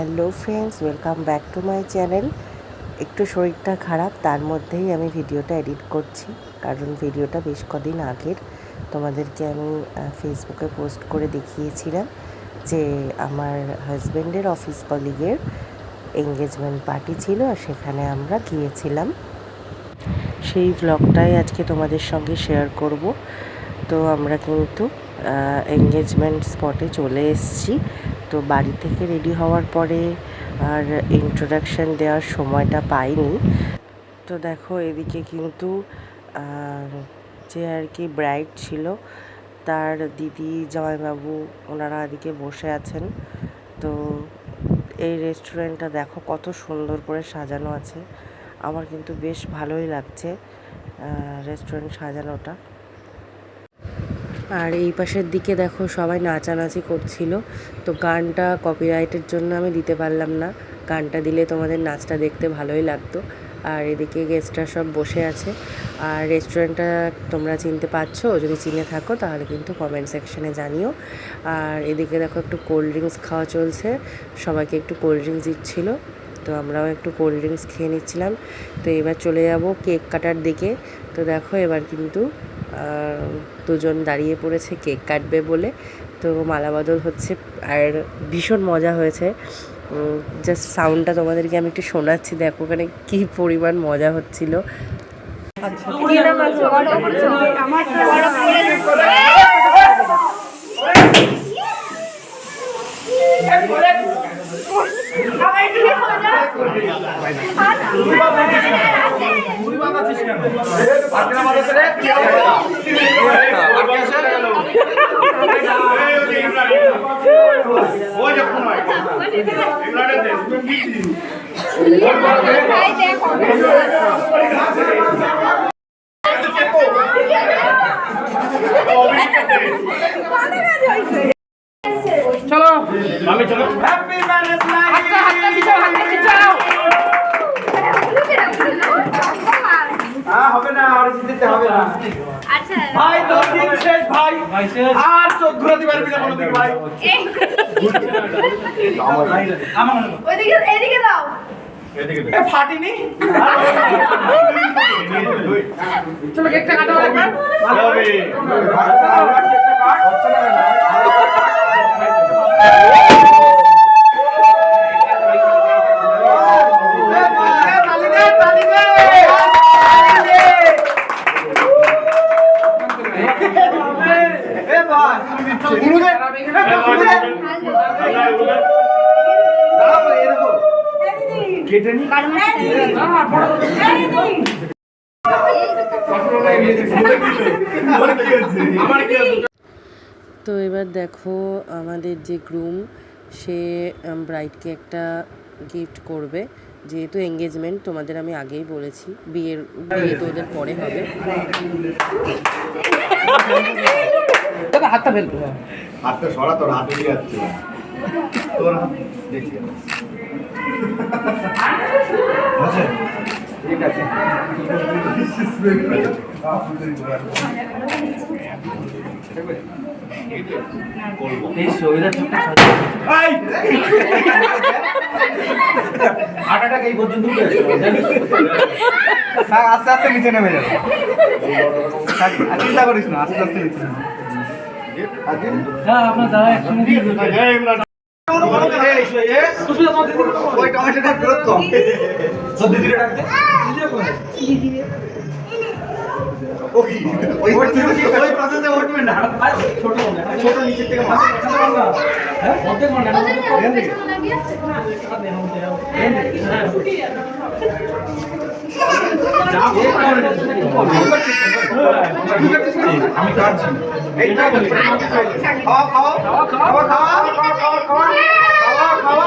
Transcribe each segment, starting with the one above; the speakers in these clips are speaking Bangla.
Hello friends, welcome back to my channel. একটু শরীরটা খারাপ, তার মধ্যেই আমি ভিডিওটা এডিট করছি, কারণ ভিডিওটা বেশ কদিন আগের তোমাদেরকে আমি ফেসবুকে পোস্ট করে দেখিয়েছিলাম যে আমার হাজব্যান্ডের অফিস কলিগের এঙ্গেজমেন্ট পার্টি ছিল, আর সেখানে আমরা গিয়েছিলাম। সেই ব্লগটাই আজকে তোমাদের সঙ্গে শেয়ার করব। তো আমরা কিন্তু এঙ্গেজমেন্ট স্পটে চলে এসেছি। তো বাড়ি থেকে রেডি হওয়ার পরে আর ইন্ট্রোডাকশান দেওয়ার সময়টা পাইনি। তো দেখো, এদিকে কিন্তু যে আর কি ব্রাইড ছিল তার দিদি, জামাইবাবু, ওনারা এদিকে বসে আছেন। তো এই রেস্টুরেন্টটা দেখো কত সুন্দর করে সাজানো আছে। আমার কিন্তু বেশ ভালোই লাগছে রেস্টুরেন্ট সাজানোটা। আর এই পাশের দিকে দেখো সবাই নাচানাচি করছিল। তো গানটা কপিরাইটের জন্য আমি দিতে পারলাম না, গানটা দিলে তোমাদের নাচটা দেখতে ভালোই লাগতো। আর এদিকে গেস্টরা সব বসে আছে। আর রেস্টুরেন্টটা তোমরা চিনতে পারছো, যদি চিনে থাকো তাহলে কিন্তু কমেন্ট সেকশনে জানিও। আর এদিকে দেখো একটু কোল্ড ড্রিঙ্কস খাওয়া চলছে, সবাইকে একটু কোল্ড ড্রিঙ্কস দিচ্ছিলো। তো আমরাও একটু কোল্ড ড্রিঙ্কস খেয়ে নিচ্ছিলাম। তো এবার চলে যাব কেক কাটার দিকে। তো দেখো এবার কিন্তু দুজন দাঁড়িয়ে পড়েছে কেক কাটবে বলে। তো মালা বদল হচ্ছে, আর ভীষণ মজা হয়েছে। জাস্ট সাউন্ডটা তোমাদেরকে আমি একটু শোনাচ্ছি, দেখো ওখানে কী পরিমাণ মজা হচ্ছিল। চলো আমি চলো হ্যাপি ম্যারেজ লাইফ হাতটা পিছাও হবে না, আর জিততে হবে না। আচ্ছা ভাই, তো ঠিক শেষ ভাই, আর চোখ ঘোরাতে পারবি না কোনোদিন ভাই। আমার ওইদিকে এদিকে দাও, এদিকে দাও। ফাটিনি চলো কেকটা কাটো একবার। হবে কেকটা তো এবার দেখো আমাদের যে গ্রুম, সে ব্রাইডকে একটা গিফট করবে। যেহেতু এঙ্গেজমেন্ট তোমাদের আমি আগেই বলেছি, বিয়ে তো ওদের পরে হবে। হাতটা ফেলবো, হাতটা সরা, তোর হাতে দিয়ে যাচ্ছে তোর হাত দেখি। আচ্ছা ঠিক আছে, হাঁটাটাকে এই পর্যন্ত আস্তে আস্তে নিচে নেমে যাবে। চিন্তা করিস না, আস্তে আস্তে নিচে নেমে। আপনার দাদা একসঙ্গে ওই টমেটোটা ফেরত কম দিদিরে ডাকতে ওই প্রসেসে উঠবে না, ছোট নিচের থেকে আমি কাটছি। খাওয়া খাওয়া খাওয়া খাওয়া খাওয়া খাওয়া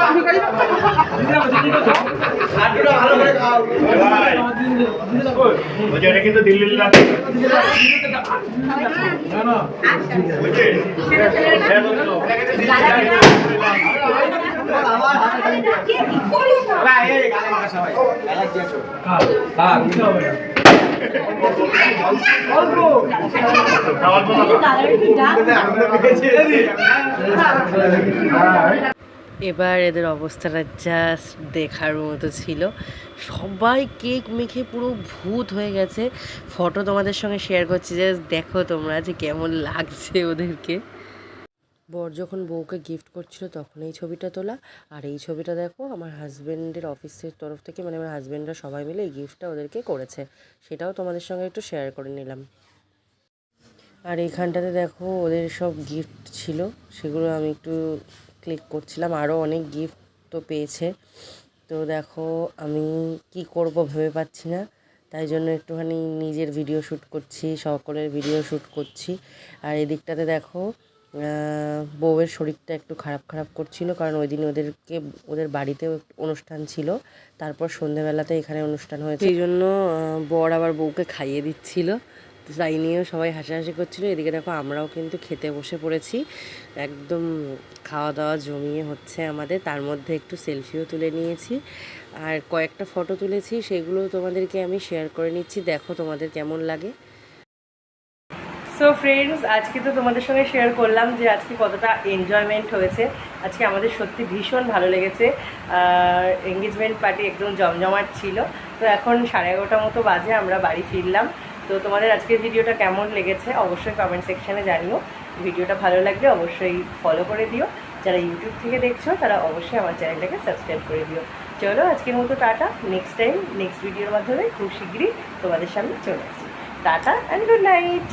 কিন্তু দিল্লি এবার এদের অবস্থাটা জাস্ট দেখার মতো ছিল। সবাই কেক মেখে পুরো ভূত হয়ে গেছে। ফটো তোমাদের সঙ্গে শেয়ার করছি, জাস্ট দেখো তোমরা যে কেমন লাগছে ওদেরকে। বর যখন বউকে গিফট করছিল তখন এই ছবিটা তোলা। আর এই ছবিটা দেখো আমার হাজব্যান্ডের অফিসের তরফ থেকে, মানে আমার হাজব্যান্ডরা সবাই মিলে এই গিফটটা ওদেরকে করেছে, সেটাও তোমাদের সঙ্গে একটু শেয়ার করে নিলাম। আর এইখানটাতে দেখো ওদের সব গিফট ছিল, সেগুলো আমি একটু ক্লিক করছিলাম। আরও অনেক গিফট তো পেয়েছে। তো দেখো আমি কি করব ভেবে পাচ্ছি না, তাই জন্য একটুখানি নিজের ভিডিও শ্যুট করছি, সকলের ভিডিও শ্যুট করছি। আর এদিকটাতে দেখো বউয়ের শরীরটা একটু খারাপ খারাপ করছিল, কারণ ওই দিন ওদের বাড়িতেও অনুষ্ঠান ছিল, তারপর সন্ধেবেলাতে এখানে অনুষ্ঠান হয়েছে, এই জন্য বর আবার বউকে খাইয়ে দিচ্ছিল। তাই নিয়েও সবাই হাসাহাসি করছিল। এদিকে দেখো আমরাও কিন্তু খেতে বসে পড়েছি, একদম খাওয়া দাওয়া জমিয়ে হচ্ছে আমাদের। তার মধ্যে একটু সেলফিও তুলে নিয়েছি আর কয়েকটা ফটো তুলেছি, সেগুলো তোমাদেরকে আমি শেয়ার করে নিচ্ছি, দেখো তোমাদের কেমন লাগে। সো ফ্রেন্ডস, আজকে তো তোমাদের সঙ্গে শেয়ার করলাম যে আজকে কতটা এনজয়মেন্ট হয়েছে। আজকে আমাদের সত্যি ভীষণ ভালো লেগেছে। এঙ্গেজমেন্ট পার্টি একদম জমজমাট ছিল। তো এখন 11:30 মতো বাজে, আমরা বাড়ি ফিরলাম। তো তোমাদের আজকের ভিডিওটা কেমন লেগেছে অবশ্যই কমেন্ট সেকশানে জানিও। ভিডিওটা ভালো লাগলে অবশ্যই ফলো করে দিও। যারা ইউটিউব থেকে দেখছো তারা অবশ্যই আমার চ্যানেলটাকে সাবস্ক্রাইব করে দিও। চলো আজকের মতো টাটা, নেক্সট টাইম নেক্সট ভিডিওর মাধ্যমে খুব শীঘ্রই তোমাদের সামনে চলে আসছি। Tata and good night.